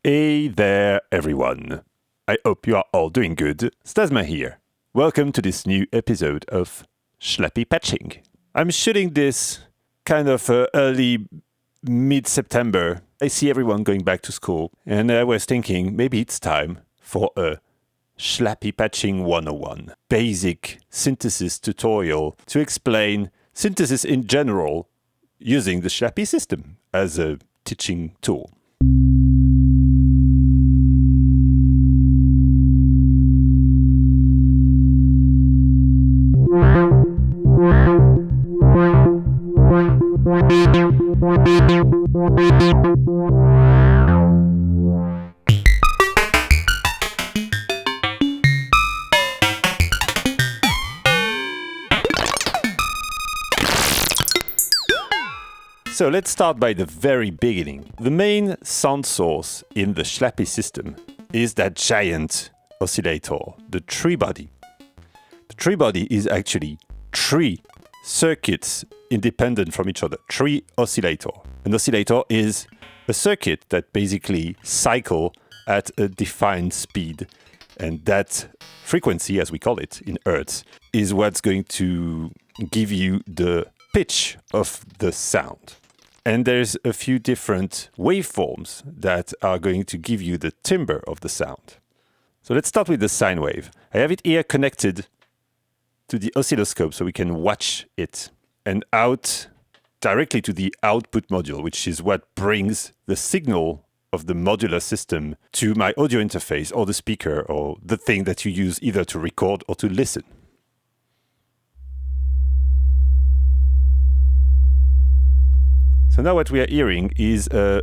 Hey there, everyone. I hope you are all doing good. Stasma here. Welcome to this new episode of Schlappy Patching. I'm shooting this kind of early mid-September. I see everyone going back to school, and I was thinking maybe it's time for a Schlappy Patching 101 basic synthesis tutorial to explain synthesis in general using the Schlappy system as a teaching tool. So let's start by the very beginning. The main sound source in the Schlappy system is that giant oscillator, the tree body. The tree body is actually three circuits independent from each other, three oscillator. An oscillator is a circuit that basically cycle at a defined speed, and that frequency, as we call it in hertz, is what's going to give you the pitch of the sound. And there's a few different waveforms that are going to give you the timbre of the sound. So let's start with the sine wave. I have it here connected to the oscilloscope so we can watch it, and out directly to the output module, which is what brings the signal of the modular system to my audio interface or the speaker or the thing that you use either to record or to listen. So now what we are hearing is a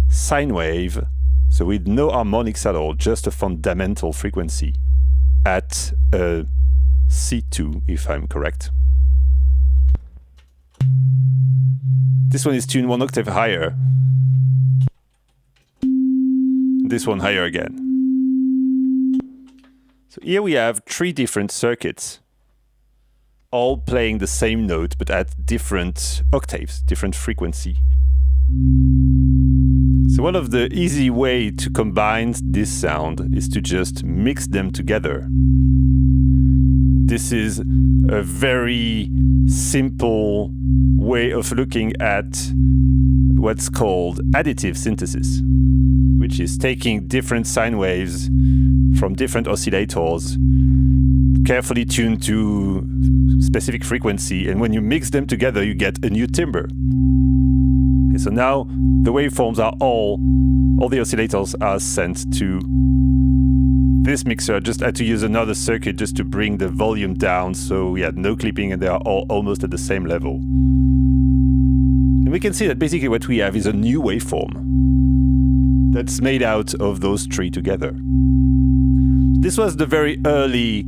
sine wave, so with no harmonics at all, just a fundamental frequency at a C2, if I'm correct. This one is tuned one octave higher. This one higher again. So here we have three different circuits, all playing the same note but at different octaves, different frequency. So one of the easy way to combine this sound is to just mix them together. This is a very simple way of looking at what's called additive synthesis, which is taking different sine waves from different oscillators, carefully tuned to specific frequency, and when you mix them together you get a new timbre. Okay, so now the waveforms are all the oscillators are sent to this mixer. Just had to use another circuit just to bring the volume down, so we had no clipping and they are all almost at the same level. And we can see that basically what we have is a new waveform that's made out of those three together. This was the very early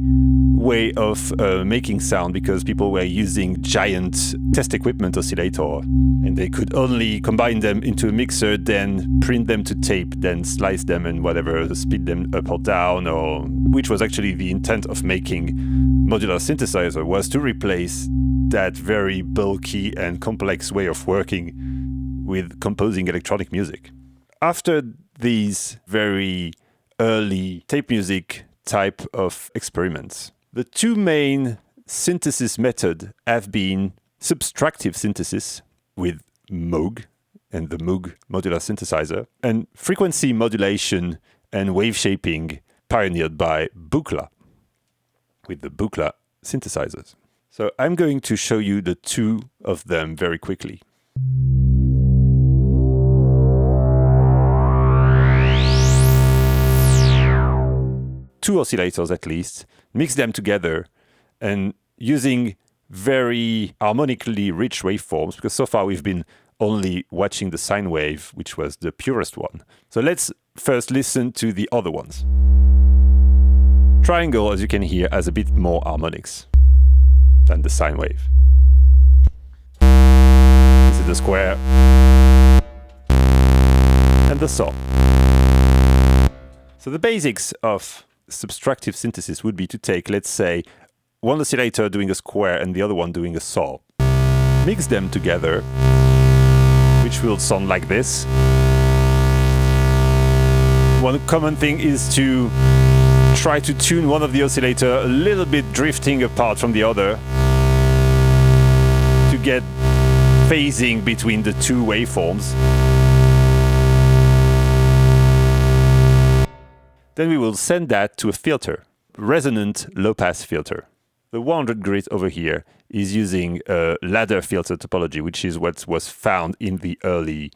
way of making sound, because people were using giant test equipment oscillator, and they could only combine them into a mixer, then print them to tape, then slice them and whatever, speed them up or down, or which was actually the intent of making modular synthesizer, was to replace that very bulky and complex way of working with composing electronic music. After these very early tape music type of experiments, the two main synthesis methods have been subtractive synthesis with Moog and the Moog modular synthesizer, and frequency modulation and waveshaping pioneered by Buchla with the Buchla synthesizers. So I'm going to show you the two of them very quickly. Two oscillators at least, mix them together, and using very harmonically rich waveforms, because so far we've been only watching the sine wave, which was the purest one. So let's first listen to the other ones. Triangle, as you can hear, has a bit more harmonics than the sine wave. This is the square and the saw. So the basics of subtractive synthesis would be to take, let's say, one oscillator doing a square and the other one doing a saw. Mix them together, which will sound like this. One common thing is to try to tune one of the oscillator a little bit drifting apart from the other to get phasing between the two waveforms. Then we will send that to a filter, resonant low-pass filter. The 100 grid over here is using a ladder filter topology, which is what was found in the early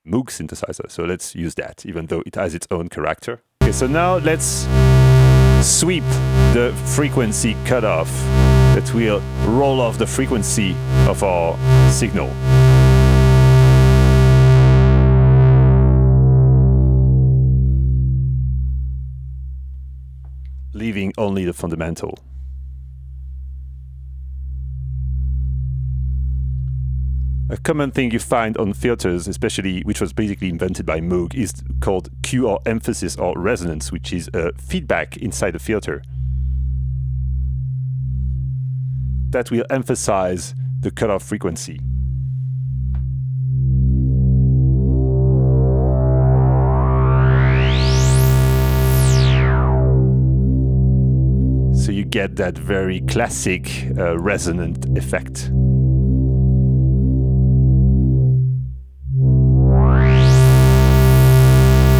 Moog synthesizer. So let's use that, even though it has its own character. Okay, so now let's sweep the frequency cutoff that will roll off the frequency of our signal. Leaving only the fundamental. A common thing you find on filters, especially which was basically invented by Moog, is called Q or emphasis or resonance, which is a feedback inside the filter that will emphasize the cutoff frequency. So you get that very classic resonant effect.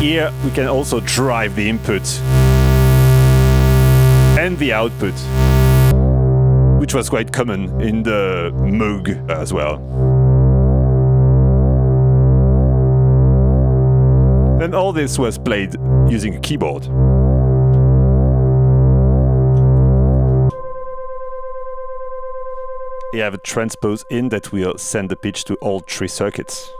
Here we can also drive the input and the output, which was quite common in the Moog as well. And all this was played using a keyboard. You have a transpose in that will send the pitch to all three circuits.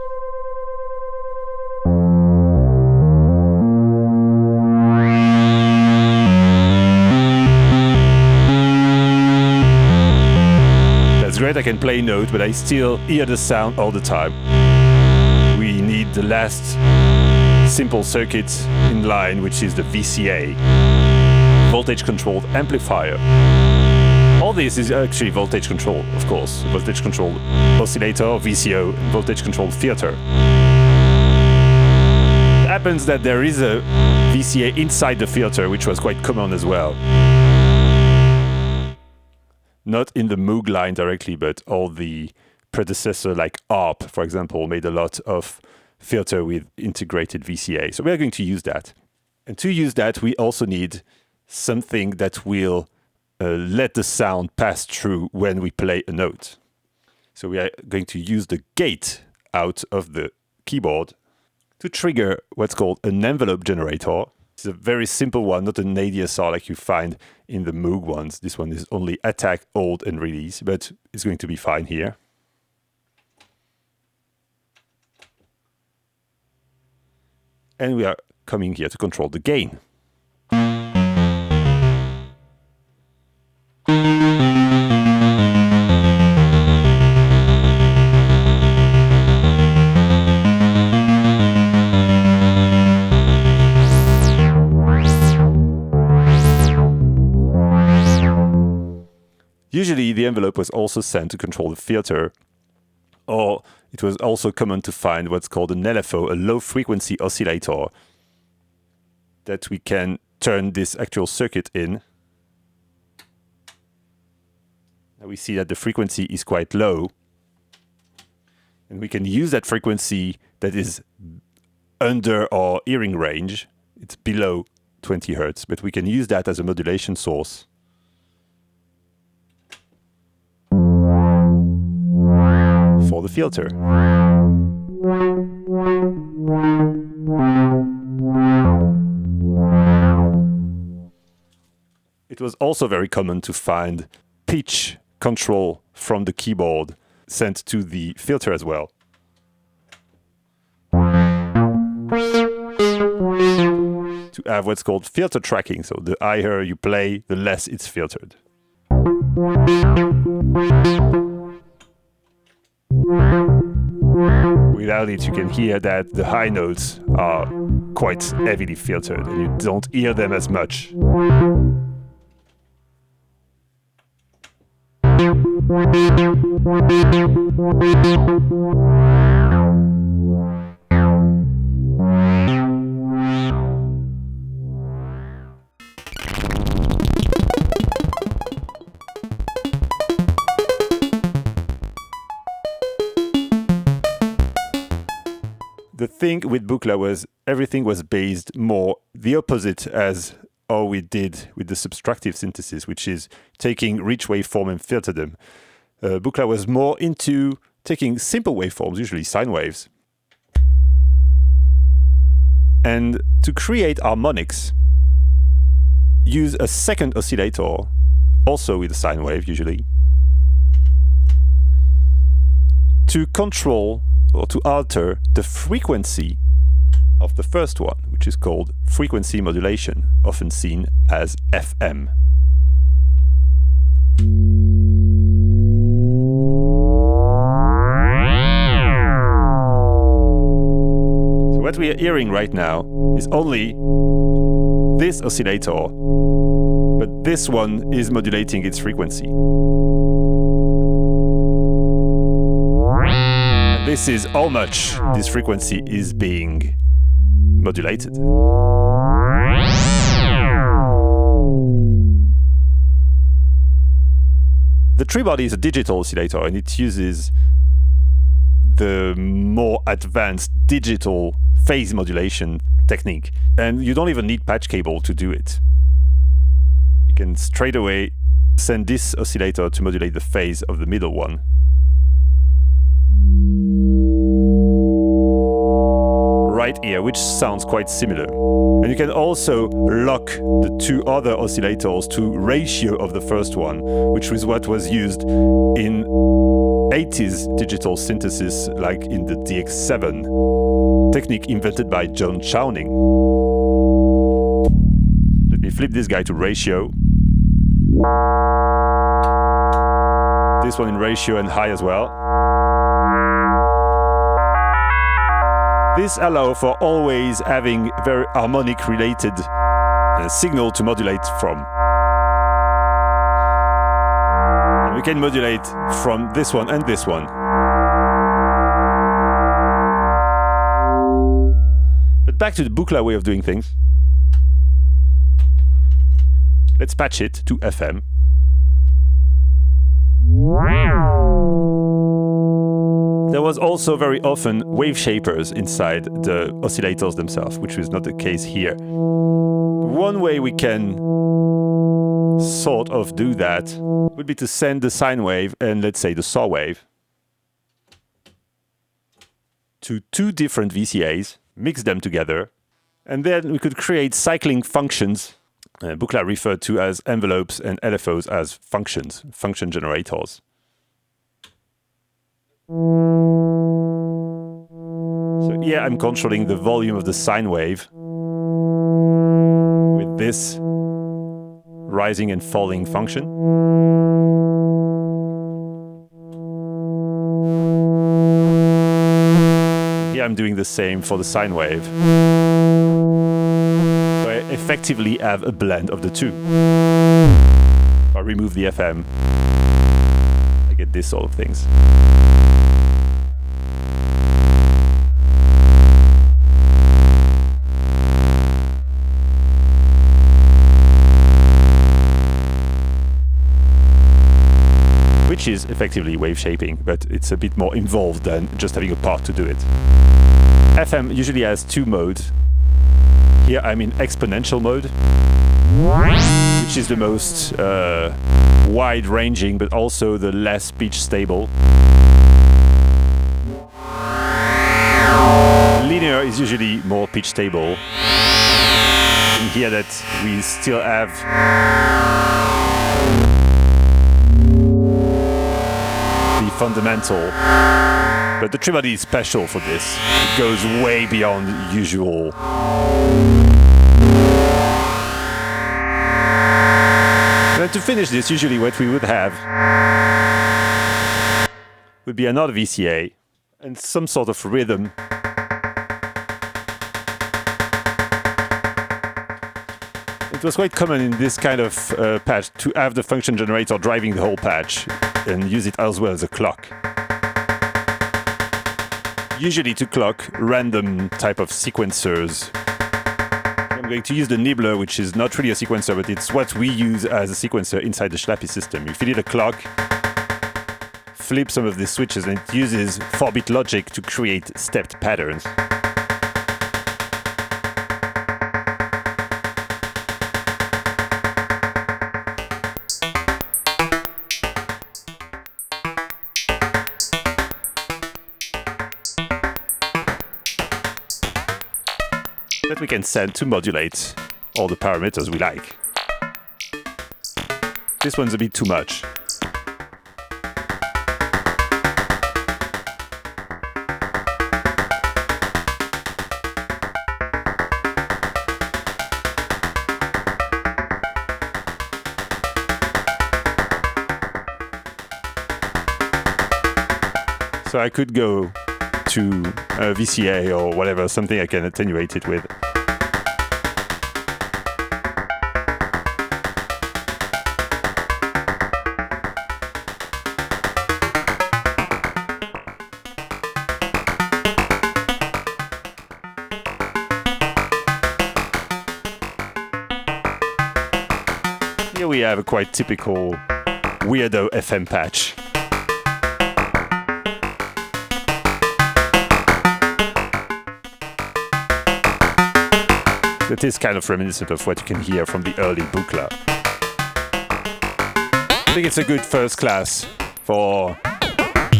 Great, I can play note, but I still hear the sound all the time. We need the last simple circuit in line, which is the VCA, voltage controlled amplifier. All this is actually voltage control, of course, voltage controlled oscillator, VCO, voltage controlled filter. It happens that there is a VCA inside the filter, which was quite common as well. Not in the Moog line directly, but all the predecessor like ARP, for example, made a lot of filter with integrated VCA. So we are going to use that. And to use that, we also need something that will let the sound pass through when we play a note. So we are going to use the gate out of the keyboard to trigger what's called an envelope generator. It's a very simple one, not an ADSR like you find in the Moog ones. This one is only attack, hold, and release, but it's going to be fine here. And we are coming here to control the gain. Usually the envelope was also sent to control the filter, or it was also common to find what's called an LFO, a low frequency oscillator, that we can turn this actual circuit in. Now we see that the frequency is quite low, and we can use that frequency that is under our hearing range. It's below 20 Hertz, but we can use that as a modulation source. For the filter. It was also very common to find pitch control from the keyboard sent to the filter as well. To have what's called filter tracking, so the higher you play, the less it's filtered. Without it, you can hear that the high notes are quite heavily filtered and you don't hear them as much. thing with Buchla was everything was based more the opposite as how we did with the subtractive synthesis, which is taking rich waveform and filter them. Buchla was more into taking simple waveforms, usually sine waves, and to create harmonics, use a second oscillator, also with a sine wave usually, to control or to alter the frequency of the first one, which is called frequency modulation, often seen as FM. So what we are hearing right now is only this oscillator, but this one is modulating its frequency. And this is how much this frequency is being modulated. The tree body is a digital oscillator, and it uses the more advanced digital phase modulation technique. And you don't even need patch cable to do it. You can straight away send this oscillator to modulate the phase of the middle one. Right here, which sounds quite similar. And you can also lock the two other oscillators to ratio of the first one, which was what was used in 80s digital synthesis, like in the DX7 technique invented by John Chowning. Let me flip this guy to ratio. This one in ratio and high as well. This allows for always having very harmonic related signal to modulate from. And we can modulate from this one and this one. But back to the Buchla way of doing things. Let's patch it to FM. There was also very often wave shapers inside the oscillators themselves, which is not the case here. One way we can sort of do that would be to send the sine wave and, let's say, the saw wave to two different VCAs, mix them together, and then we could create cycling functions. Buchla referred to as envelopes and LFOs as functions, function generators. So here I'm controlling the volume of the sine wave with this rising and falling function. Here I'm doing the same for the sine wave. So I effectively have a blend of the two. If I remove the FM, I get this sort of things. Which is effectively wave shaping, but it's a bit more involved than just having a part to do it. FM usually has two modes. Here I'm in exponential mode, which is the most wide-ranging, but also the less pitch stable. Linear is usually more pitch stable. And here that we still have fundamental, but the tree body is special for this. It goes way beyond usual. And to finish this, usually what we would have would be another VCA and some sort of rhythm. It was quite common in this kind of patch to have the function generator driving the whole patch and use it as well as a clock. Usually to clock random type of sequencers. I'm going to use the nibbler, which is not really a sequencer, but it's what we use as a sequencer inside the Schlappy system. You feed it a clock, flip some of these switches, and it uses 4-bit logic to create stepped patterns. that we can send to modulate all the parameters we like. This one's a bit too much. So I could go to VCA or whatever, something I can attenuate it with. Here we have a quite typical weirdo FM patch. That is kind of reminiscent of what you can hear from the early Buchla. I think it's a good first class for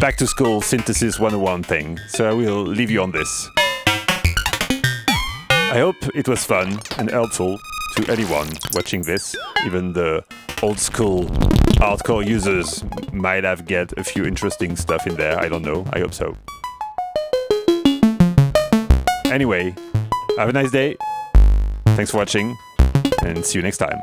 back to school synthesis 101 thing, so I will leave you on this. I hope it was fun and helpful to anyone watching this. Even the old school hardcore users might have get a few interesting stuff in there, I don't know, I hope so. Anyway, have a nice day. Thanks for watching, and see you next time.